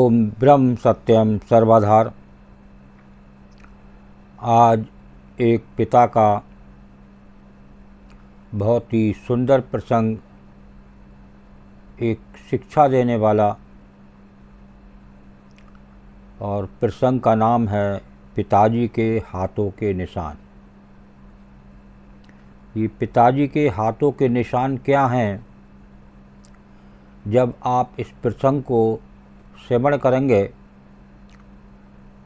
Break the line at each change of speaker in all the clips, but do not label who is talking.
ओम ब्रह्म सत्यम सर्वधार। आज एक पिता का बहुत ही सुंदर प्रसंग, एक शिक्षा देने वाला, और प्रसंग का नाम है पिताजी के हाथों के निशान। ये पिताजी के हाथों के निशान क्या हैं? जब आप इस प्रसंग को श्रवण करेंगे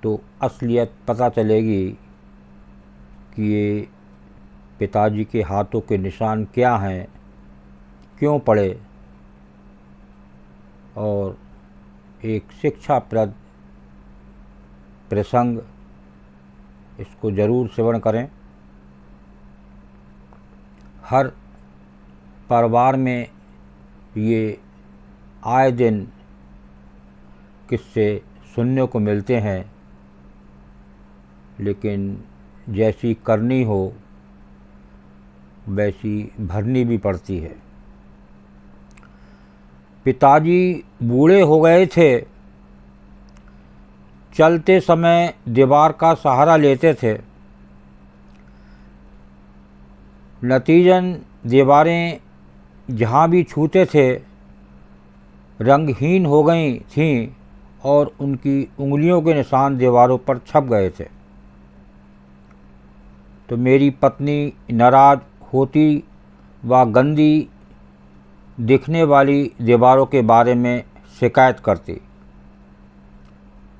तो असलियत पता चलेगी कि ये पिताजी के हाथों के निशान क्या हैं, क्यों पड़े, और एक शिक्षाप्रद प्रसंग। इसको ज़रूर श्रवण करें। हर परिवार में ये आए दिन किस्से सुनने को मिलते हैं, लेकिन जैसी करनी हो वैसी भरनी भी पड़ती है। पिताजी बूढ़े हो गए थे, चलते समय दीवार का सहारा लेते थे। नतीजन दीवारें जहाँ भी छूते थे रंगहीन हो गई थीं और उनकी उंगलियों के निशान दीवारों पर छप गए थे। तो मेरी पत्नी नाराज़ होती व गंदी दिखने वाली दीवारों के बारे में शिकायत करती।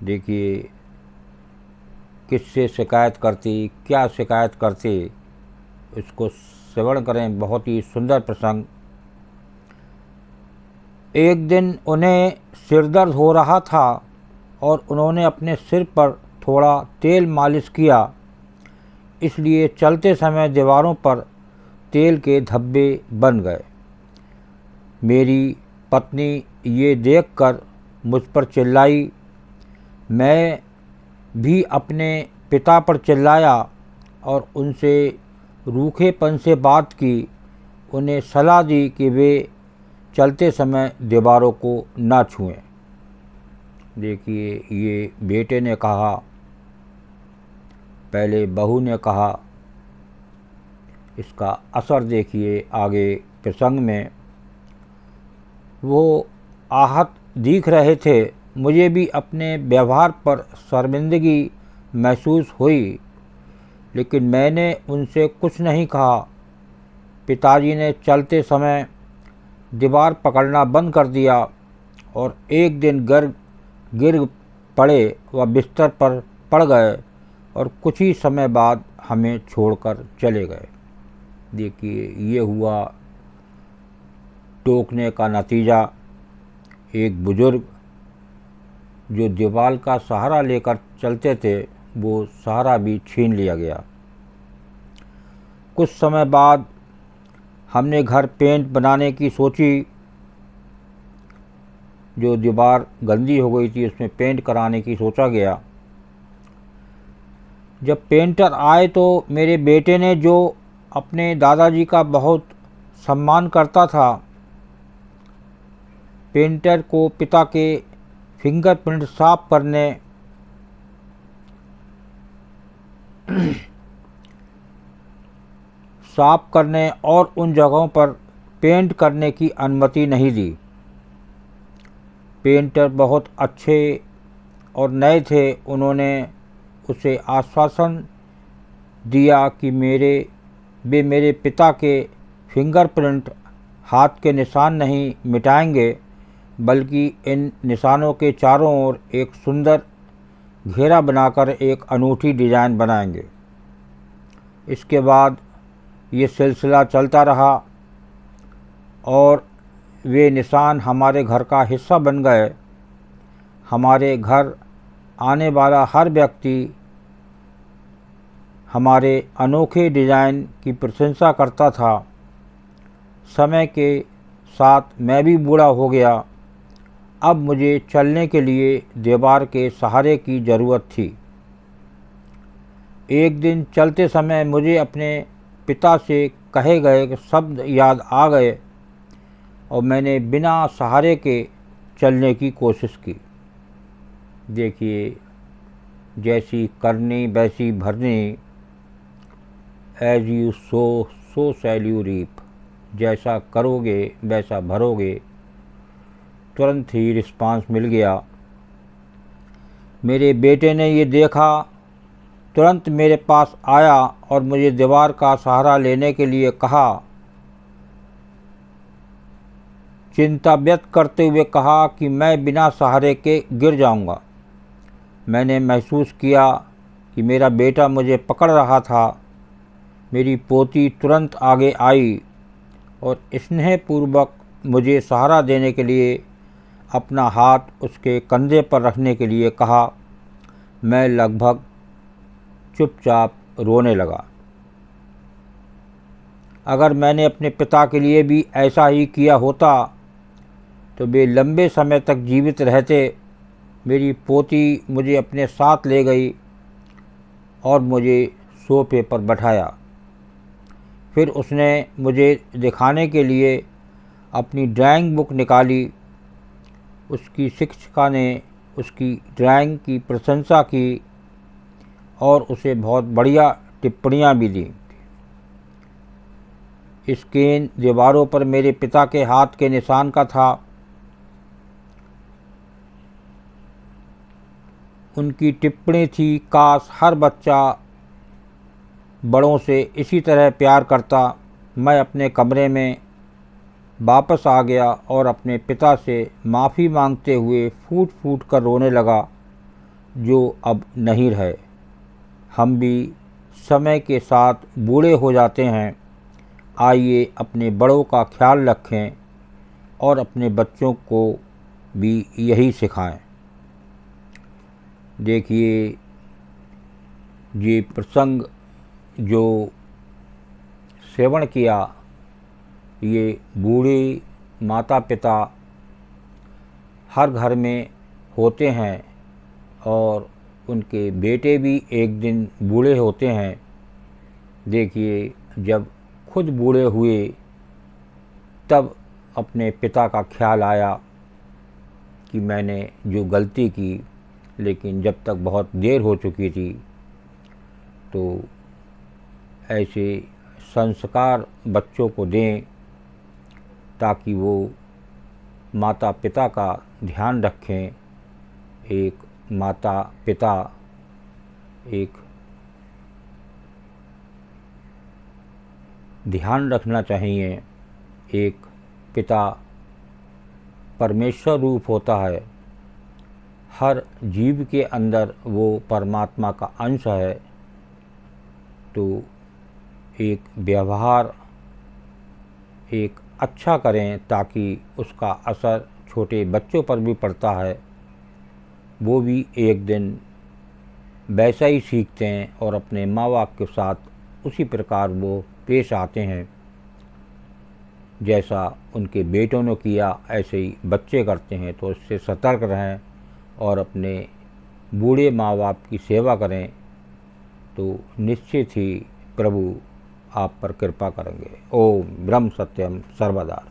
देखिए किससे शिकायत करती, क्या शिकायत करती, इसको श्रवण करें। बहुत ही सुंदर प्रसंग। एक दिन उन्हें सिरदर्द हो रहा था और उन्होंने अपने सिर पर थोड़ा तेल मालिश किया, इसलिए चलते समय दीवारों पर तेल के धब्बे बन गए। मेरी पत्नी ये देखकर मुझ पर चिल्लाई। मैं भी अपने पिता पर चिल्लाया और उनसे रूखेपन से बात की। उन्हें सलाह दी कि वे चलते समय दीवारों को ना छुएं। देखिए ये बेटे ने कहा, पहले बहू ने कहा। इसका असर देखिए आगे प्रसंग में। वो आहत दिख रहे थे। मुझे भी अपने व्यवहार पर शर्मिंदगी महसूस हुई, लेकिन मैंने उनसे कुछ नहीं कहा। पिताजी ने चलते समय दीवार पकड़ना बंद कर दिया और एक दिन गिर पड़े व बिस्तर पर पड़ गए और कुछ ही समय बाद हमें छोड़कर चले गए। देखिए ये हुआ टोकने का नतीजा। एक बुजुर्ग जो दीवार का सहारा लेकर चलते थे, वो सहारा भी छीन लिया गया। कुछ समय बाद हमने घर पेंट बनाने की सोची। जो दीवार गंदी हो गई थी उसमें पेंट कराने की सोचा गया। जब पेंटर आए तो मेरे बेटे ने, जो अपने दादाजी का बहुत सम्मान करता था, पेंटर को पिता के फिंगरप्रिंट साफ करने और उन जगहों पर पेंट करने की अनुमति नहीं दी। पेंटर बहुत अच्छे और नए थे। उन्होंने उसे आश्वासन दिया कि वे मेरे पिता के फिंगरप्रिंट, हाथ के निशान नहीं मिटाएंगे, बल्कि इन निशानों के चारों ओर एक सुंदर घेरा बनाकर एक अनूठी डिज़ाइन बनाएंगे। इसके बाद ये सिलसिला चलता रहा और वे निशान हमारे घर का हिस्सा बन गए। हमारे घर आने वाला हर व्यक्ति हमारे अनोखे डिज़ाइन की प्रशंसा करता था। समय के साथ मैं भी बूढ़ा हो गया। अब मुझे चलने के लिए दीवार के सहारे की ज़रूरत थी। एक दिन चलते समय मुझे अपने पिता से कहे गए शब्द याद आ गए और मैंने बिना सहारे के चलने की कोशिश की। देखिए, जैसी करनी वैसी भरनी, as you sow so shall you reap. जैसा करोगे वैसा भरोगे। तुरंत ही रिस्पांस मिल गया। मेरे बेटे ने ये देखा, तुरंत मेरे पास आया और मुझे दीवार का सहारा लेने के लिए कहा। चिंता व्यक्त करते हुए कहा कि मैं बिना सहारे के गिर जाऊंगा। मैंने महसूस किया कि मेरा बेटा मुझे पकड़ रहा था। मेरी पोती तुरंत आगे आई और स्नेहपूर्वक मुझे सहारा देने के लिए अपना हाथ उसके कंधे पर रखने के लिए कहा। मैं लगभग चुपचाप रोने लगा। अगर मैंने अपने पिता के लिए भी ऐसा ही किया होता तो वे लंबे समय तक जीवित रहते। मेरी पोती मुझे अपने साथ ले गई और मुझे सोफे पर बैठाया। फिर उसने मुझे दिखाने के लिए अपनी ड्राइंग बुक निकाली। उसकी शिक्षिका ने उसकी ड्राइंग की प्रशंसा की और उसे बहुत बढ़िया टिप्पणियाँ भी दी। स्क्रीन दीवारों पर मेरे पिता के हाथ के निशान का था। उनकी टिप्पणी थी, काश हर बच्चा बड़ों से इसी तरह प्यार करता। मैं अपने कमरे में वापस आ गया और अपने पिता से माफ़ी मांगते हुए फूट फूट कर रोने लगा, जो अब नहीं रहे। हम भी समय के साथ बूढ़े हो जाते हैं। आइए अपने बड़ों का ख्याल रखें और अपने बच्चों को भी यही सिखाएं। देखिए, ये प्रसंग जो श्रवण किया, ये बूढ़े माता पिता हर घर में होते हैं और उनके बेटे भी एक दिन बूढ़े होते हैं। देखिए, जब खुद बूढ़े हुए तब अपने पिता का ख्याल आया कि मैंने जो गलती की, लेकिन जब तक बहुत देर हो चुकी थी। तो ऐसे संस्कार बच्चों को दें ताकि वो माता पिता का ध्यान रखें। एक माता पिता एक ध्यान रखना चाहिए। एक पिता परमेश्वर रूप होता है। हर जीव के अंदर वो परमात्मा का अंश है। तो एक व्यवहार एक अच्छा करें ताकि उसका असर छोटे बच्चों पर भी पड़ता है। वो भी एक दिन वैसा ही सीखते हैं और अपने माँ बाप के साथ उसी प्रकार वो पेश आते हैं। जैसा उनके बेटों ने किया ऐसे ही बच्चे करते हैं। तो इससे सतर्क रहें और अपने बूढ़े माँ बाप की सेवा करें, तो निश्चित ही प्रभु आप पर कृपा करेंगे। ओम ब्रह्म सत्यम सर्वदा।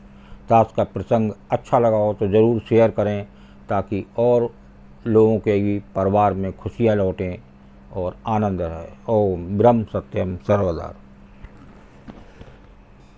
तो आज का प्रसंग अच्छा लगा हो तो ज़रूर शेयर करें ताकि और लोगों के भी परिवार में खुशियाँ लौटें और आनंद रहे। ओम ब्रह्म सत्यम सर्वदा।